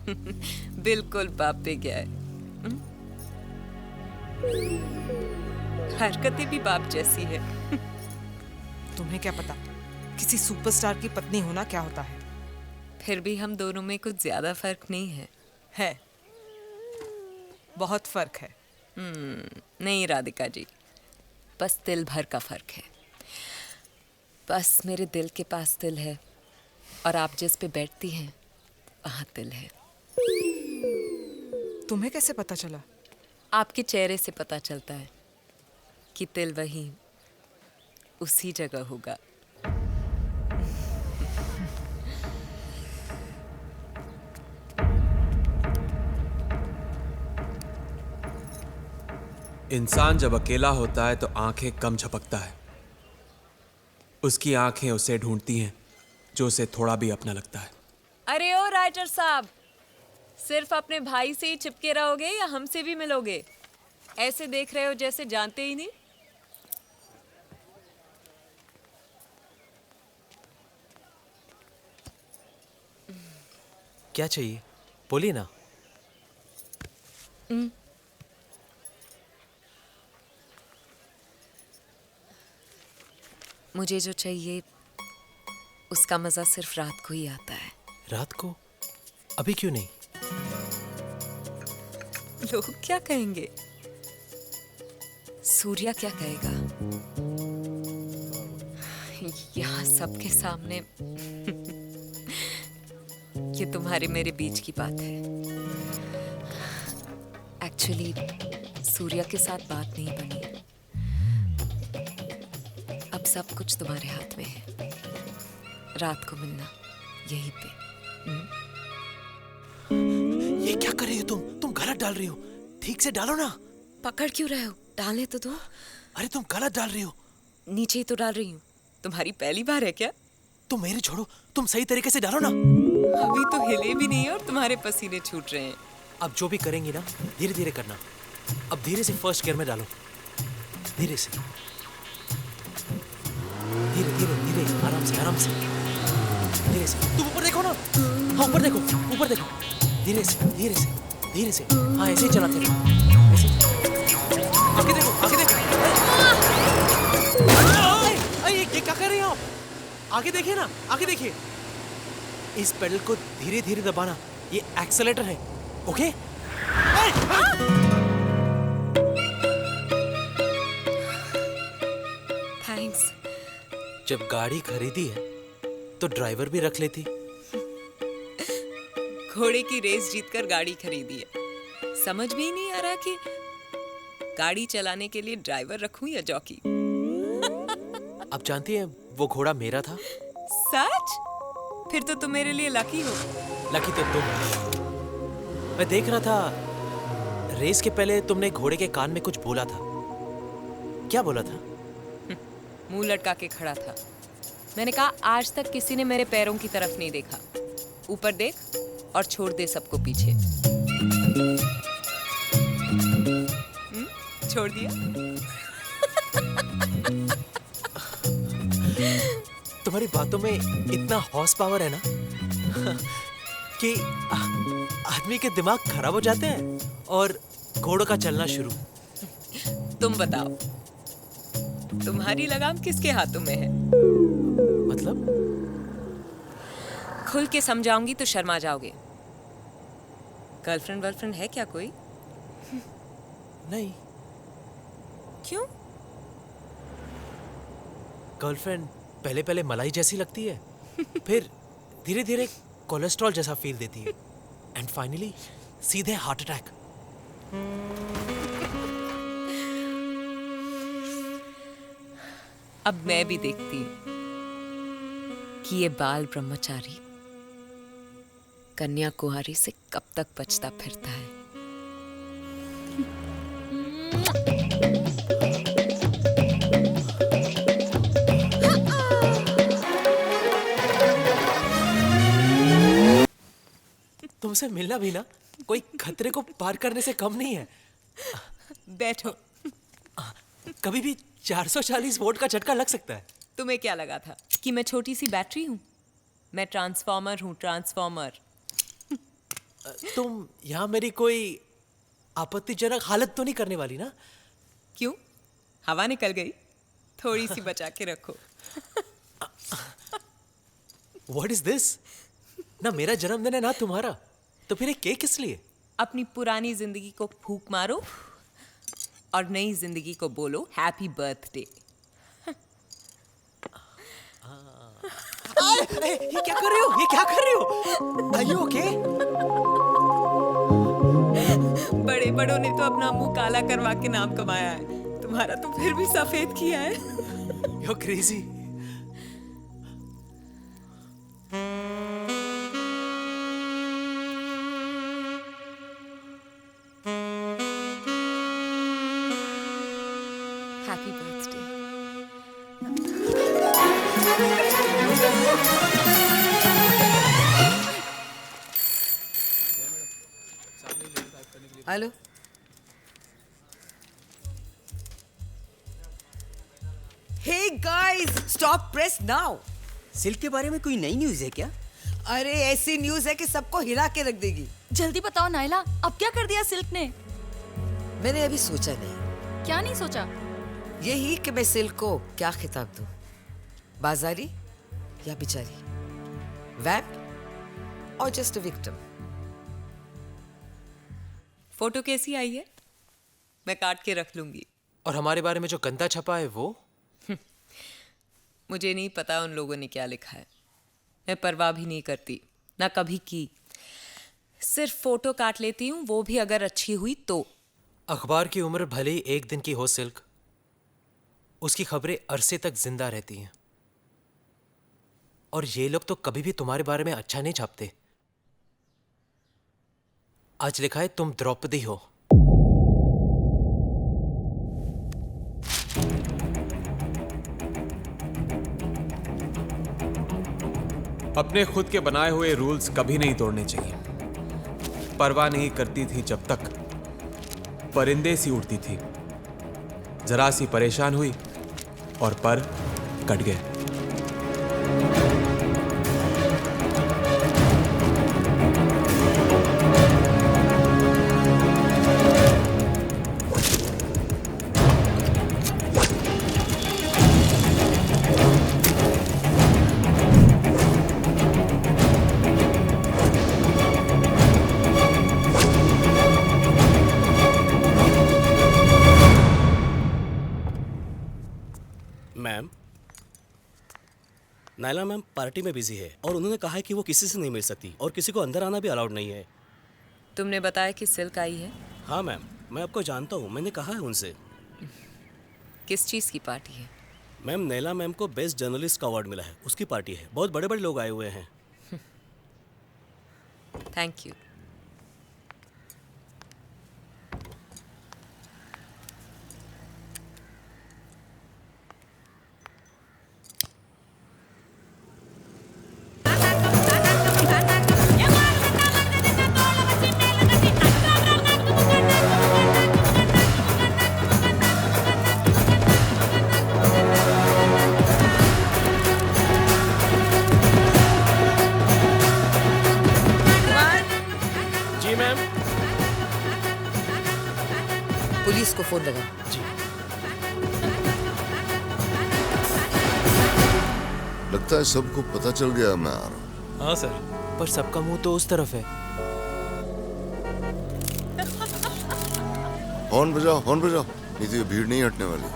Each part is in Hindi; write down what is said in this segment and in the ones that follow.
बिल्कुल बाप पे गया है। हरकतें भी बाप जैसी है। तुम्हें क्या पता किसी सुपरस्टार की पत्नी होना क्या होता है। फिर भी हम दोनों में कुछ ज्यादा फर्क नहीं है। है, बहुत फर्क है। नहीं राधिका जी, बस दिल भर का फर्क है। बस मेरे दिल के पास दिल है और आप जिस पे बैठती हैं वहाँ दिल है। तुम्हें कैसे पता चला? आपके चेहरे से पता चलता है कि दिल वहीं उसी जगह होगा। इंसान जब अकेला होता है तो आंखें कम झपकता है। उसकी आंखें उसे ढूंढती हैं जो उसे थोड़ा भी अपना लगता है। अरे ओ राइटर साहब, सिर्फ अपने भाई से ही चिपके रहोगे या हमसे भी मिलोगे? ऐसे देख रहे हो जैसे जानते ही नहीं। क्या चाहिए बोलिए ना। मुझे जो चाहिए उसका मजा सिर्फ रात को ही आता है। रात को? अभी क्यों नहीं? लोग क्या कहेंगे? सूर्या क्या कहेगा? यहाँ सबके सामने ये तुम्हारे मेरे बीच की बात है। एक्चुअली सूर्या के साथ बात नहीं बनी। अब सब कुछ तुम्हारे हाथ में है। रात को मिलना यहीं पे। ये क्या कर रही हो तुम गलत डाल रही हो। ठीक से डालो ना। पकड़ क्यों रहे हो? डालने तो दो। अरे तुम गलत डाल रही हो। नीचे ही तो डाल रही हूँ। तुम्हारी पहली बार है क्या? तुम मेरी छोड़ो, तुम सही तरीके से डालो ना। अभी तो हिले भी नहीं है और तुम्हारे पसीने छूट रहे हैं। अब जो भी करेंगी ना धीरे धीरे करना। अब धीरे से फर्स्ट गियर में डालो। धीरे से, धीरे धीरे धीरे, आराम से आराम से, धीरे से। तुम ऊपर देखो ना। हाँ ऊपर देखो, ऊपर देखो। धीरे से धीरे से धीरे से। हाँ ऐसे ही चलाते रहो, ऐसे। आगे देखो, आगे देखो। ये क्या कर रहे हो आप? आगे देखिए ना, आगे देखिए। इस पेडल को धीरे धीरे दबाना, ये एक्सेलेरेटर है। ओके? थैंक्स। जब गाड़ी खरीदी है तो ड्राइवर भी रख लेती। घोड़े की रेस जीतकर गाड़ी खरीदी है। समझ में ही नहीं आ रहा कि गाड़ी चलाने के लिए ड्राइवर रखूं या जॉकी। आप जानती हैं वो घोड़ा मेरा था। सच? फिर तो तुम मेरे लिए लकी हो। लकी तो तुम हो। मैं देख रहा था रेस के पहले तुमने घोड़े के कान में कुछ बोला था। क्या बोला था? मुंह लटका के खड़ा था। मैंने कहा आज तक किसी ने मेरे पैरों की तरफ नहीं देखा। ऊपर देख और छोड़ दे सबको पीछे। छोड़ दिया। तुम्हारी बातों में इतना हॉर्स पावर है ना कि आदमी के दिमाग खराब हो जाते हैं और घोड़ों का चलना शुरू। तुम बताओ, तुम्हारी लगाम किसके हाथों में है? मतलब? खुल के समझाऊंगी तो शर्मा जाओगे। गर्लफ्रेंड वर्लफ्रेंड है क्या कोई? नहीं। क्यों? गर्लफ्रेंड पहले पहले मलाई जैसी लगती है, फिर धीरे धीरे कोलेस्ट्रॉल जैसा फील देती है, एंड फाइनली सीधे हार्ट अटैक। अब मैं भी देखती कि ये बाल ब्रह्मचारी कन्या कुमारी से कब तक बचता फिरता है। तुमसे मिलना भी ना कोई खतरे को पार करने से कम नहीं है। बैठो। कभी भी 440 वोल्ट का झटका लग सकता है। तुम्हें क्या लगा था कि मैं छोटी सी बैटरी हूं? मैं ट्रांसफॉर्मर हूं, ट्रांसफॉर्मर। तुम यहाँ मेरी कोई आपत्तिजनक हालत तो नहीं करने वाली ना? क्यों? हवा निकल गई? थोड़ी सी बचा के रखो। What is this? ना मेरा जन्मदिन है ना तुम्हारा, तो फिर ये केक किस लिए? अपनी पुरानी जिंदगी को फूंक मारो और नई जिंदगी को बोलो हैप्पी बर्थडे। ये क्या कर रहे हो? ये क्या कर रहे हो? Are you okay? बड़े बड़ों ने तो अपना मुंह काला करवा के नाम कमाया है, तुम्हारा तो फिर भी सफेद किया है। You're crazy. Happy birthday. Hello, hey guys, stop press now. Silk के बारे में कोई नई न्यूज़ है क्या? अरे ऐसी न्यूज़ है कि सबको हिला के रख देगी। जल्दी बताओ नायला, अब क्या कर दिया सिल्क ने? मैंने अभी सोचा नहीं, क्या नहीं सोचा? यही कि मैं सिल्क को क्या खिताब दूं, बाजारी या बिचारी, वैम्प और जस्ट अ विक्टिम। फोटो कैसी आई है? मैं काट के रख लूंगी। और हमारे बारे में जो गंदा छपा है वो? मुझे नहीं पता उन लोगों ने क्या लिखा है, मैं परवाह भी नहीं करती, ना कभी की। सिर्फ फोटो काट लेती हूँ, वो भी अगर अच्छी हुई तो। अखबार की उम्र भले ही एक दिन की हो सिल्क, उसकी खबरें अरसे तक जिंदा रहती हैं। और ये लोग तो कभी भी तुम्हारे बारे में अच्छा नहीं छापते। आज लिखा है तुम द्रौपदी हो। अपने खुद के बनाए हुए रूल्स कभी नहीं तोड़ने चाहिए। परवाह नहीं करती थी जब तक परिंदे सी उड़ती थी, जरा सी परेशान हुई और पर कट गए। मैम, नायला मैम पार्टी में बिजी है और उन्होंने कहा है कि वो किसी से नहीं मिल सकती और किसी को अंदर आना भी अलाउड नहीं है। तुमने बताया कि सिल्क आई है? हाँ मैम, मैं आपको जानता हूँ, मैंने कहा है उनसे। किस चीज़ की पार्टी है? मैम, नैला मैम को बेस्ट जर्नलिस्ट का अवार्ड मिला है, उसकी पार्टी है। बहुत बड़े बड़े लोग आए हुए हैं। Thank you. जी मैम। पुलिस को फोन लगा। जी। लगता है सबको पता चल गया मैं आ रहा हूँ। हाँ सर। पर सबका मुंह तो उस तरफ है। हॉर्न बजाओ, हॉर्न बजाओ, नहीं तो ये भीड़ नहीं हटने वाली।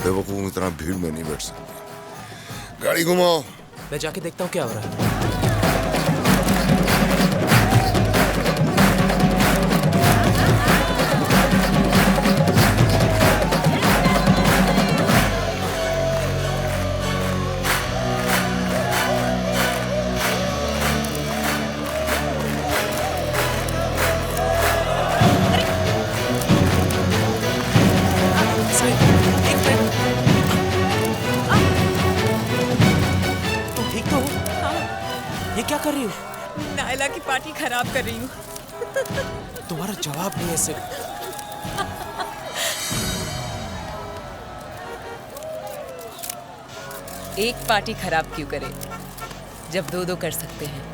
बेवकूफों की तरह भीड़ में नहीं बैठ सकती। गाड़ी घुमाओ। मैं जाके देखता हूँ क्या हो रहा है। ये क्या कर रही हो? नायला की पार्टी खराब कर रही हूँ। तुम्हारा जवाब नहीं है सिल्क। एक पार्टी खराब क्यों करे जब दो दो कर सकते हैं।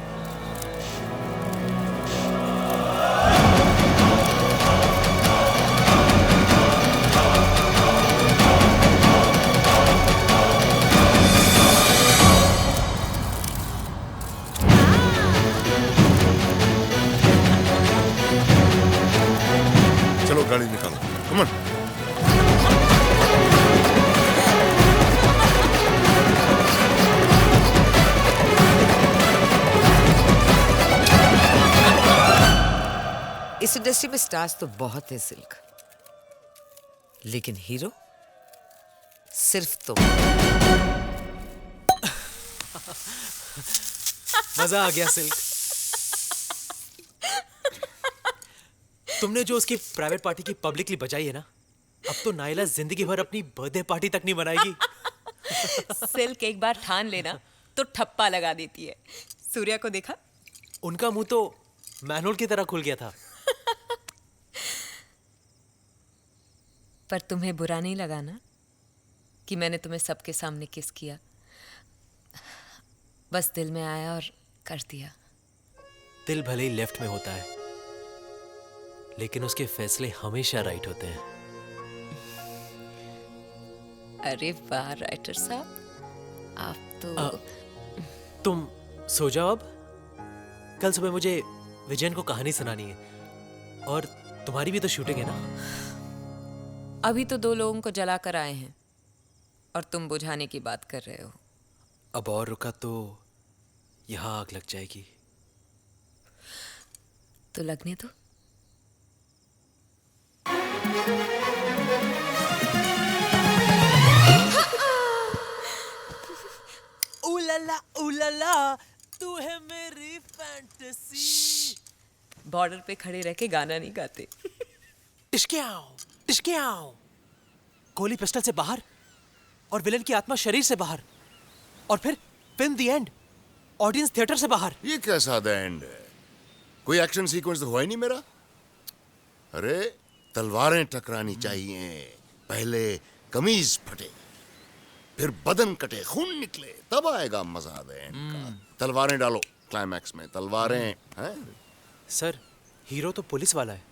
चलो गाड़ी निकालो, कम ऑन। इस इंडस्ट्री में स्टार्स तो बहुत है सिल्क, लेकिन हीरो सिर्फ तुम। मजा आ गया सिल्क। तुमने जो उसकी प्राइवेट पार्टी की पब्लिकली बजाई है ना, अब तो नायला जिंदगी भर अपनी बर्थडे पार्टी तक नहीं बनाएगी। सिल्क एक बार ठान लेना तो ठप्पा लगा देती है। सूर्या को देखा? उनका मुंह तो मैनुअल की तरह खुल गया था। पर तुम्हें बुरा नहीं लगा ना कि मैंने तुम्हें सबके सामने किस किया? बस दिल में आया और कर दिया। दिल भले ही लेफ्ट में होता है, लेकिन उसके फैसले हमेशा राइट होते हैं। अरे वाह राइटर साहब, आप तो तुम सो जाओ अब। कल सुबह मुझे विजयन को कहानी सुनानी है, और तुम्हारी भी तो शूटिंग है ना। अभी तो 2 लोगों को जला कर आए हैं और तुम बुझाने की बात कर रहे हो। अब और रुका तो यहाँ आग लग जाएगी। तो लगने दो। उलाला, तू है मेरी फैंटेसी। बॉर्डर पे खड़े रह के गाना नहीं गाते। टिश्क्याओ। गोली पिस्टल से बाहर और विलन की आत्मा शरीर से बाहर, और फिर film the end, audience theatre से बाहर। ये कैसा द एंड है? कोई एक्शन सीक्वेंस तो हुआ ही नहीं मेरा। अरे तलवारें टकरानी चाहिए, पहले कमीज फटे, फिर बदन कटे, खून निकले, तब आएगा मजा द एंड का। तलवारें डालो क्लाइमैक्स में, तलवारें हैं। सर, हीरो तो पुलिस वाला है,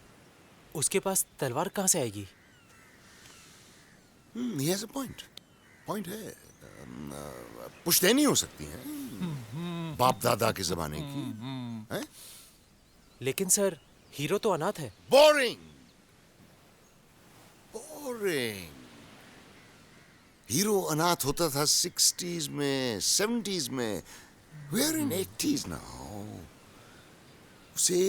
उसके पास तलवार कहाँ से आएगी? He has a point. Point है। पुश्तैनी हो सकती हैं, बाप दादा के जमाने की हैं? लेकिन सर, हीरो तो अनाथ है। बोरिंग। हीरो अनाथ होता था 60s में, 70s में। We are in 80s now. उसे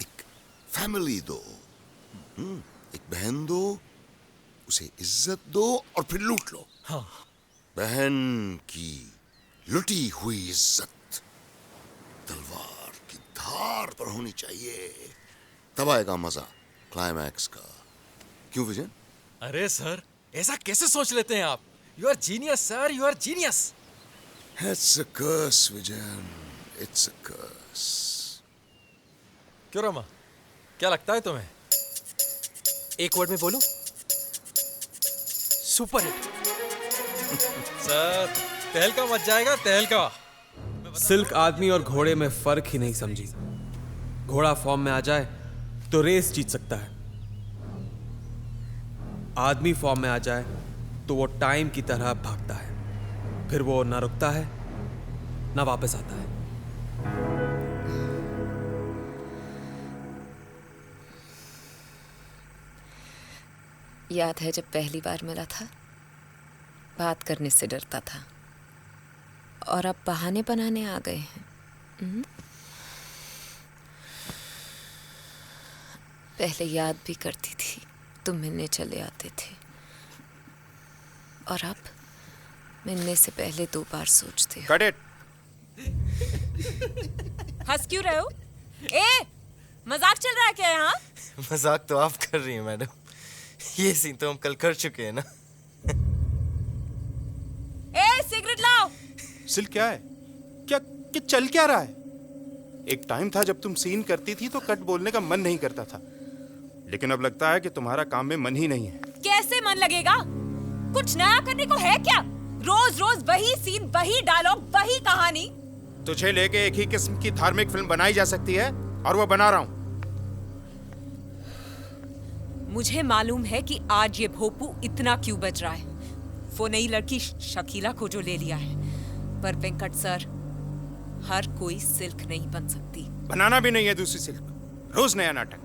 एक फैमिली दो, एक बहन दो, उसे इज्जत दो, और फिर लूट लो। हाँ। बहन की लुटी हुई इज्जत तलवार की धार पर होनी चाहिए, तब आएगा मजा क्लाइमैक्स का। क्यों विजन? अरे सर, ऐसा कैसे सोच लेते हैं आप? You are genius sir, you are genius. It's a curse, Vision, it's a curse. क्यों रमा, क्या लगता है तुम्हें? एक वर्ड में बोलूं? Super hit. सर, तहलका मच जाएगा, तहलका। सिल्क आदमी और घोड़े में फर्क ही नहीं समझी। घोड़ा फॉर्म में आ जाए तो रेस जीत सकता है, आदमी फॉर्म में आ जाए तो वो टाइम की तरह भागता है, फिर वो ना रुकता है ना वापस आता है। याद है जब पहली बार मिला था, बात करने से डरता था, और अब बहाने बनाने आ गए हैं। पहले याद भी करती थी, तुम मिलने चले आते थे, और अब मिलने से पहले 2 बार सोचते हो। Cut it. हंस क्यों रहे हो? ए, मजाक चल रहा है क्या यहाँ? मजाक तो आप कर रही हैं मैडम, ये सीन तो हम कल कर चुके हैं ना। ए, सिगरेट लाओ। सिल्क क्या है? क्या कि चल क्या रहा है। एक टाइम था जब तुम सीन करती थी तो कट बोलने का मन नहीं करता था, लेकिन अब लगता है कि तुम्हारा काम में मन ही नहीं है। कैसे मन लगेगा? कुछ नया करने को है क्या? रोज रोज वही सीन, वही डायलॉग, वही कहानी। तुझे लेके एक ही किस्म की धार्मिक फिल्म बनाई जा सकती है और वो बना रहा हूं। मुझे मालूम है कि आज ये भोपू इतना क्यों बज रहा है। वो नई लड़की शकीला को जो ले लिया है, पर वेंकट सर, हर कोई सिल्क नहीं बन सकती। बनाना भी नहीं है दूसरी सिल्क। रोज नया नाटक,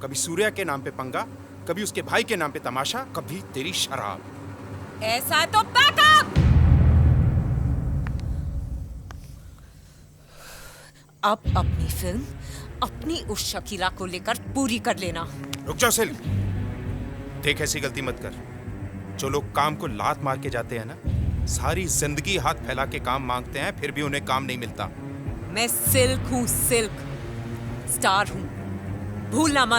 कभी सूर्या के नाम पे पंगा, कभी उसके भाई के नाम पे तमाशा, कभी तेरी शराब। ऐसा तो बैकअप। अब अपनी फिल्म अपनी उस शकीला को लेकर पूरी कर लेना। रुक जाओ सिल्क, देख ऐसी गलती मत कर। जो लोग काम को लात मार के जाते हैं ना, सारी जिंदगी हाथ फैला के काम मांगते हैं, फिर भी उन्हें काम नहीं मिलता। मैं सिल्क हूँ, सिल्क स्टार हूँ, भूलना मत।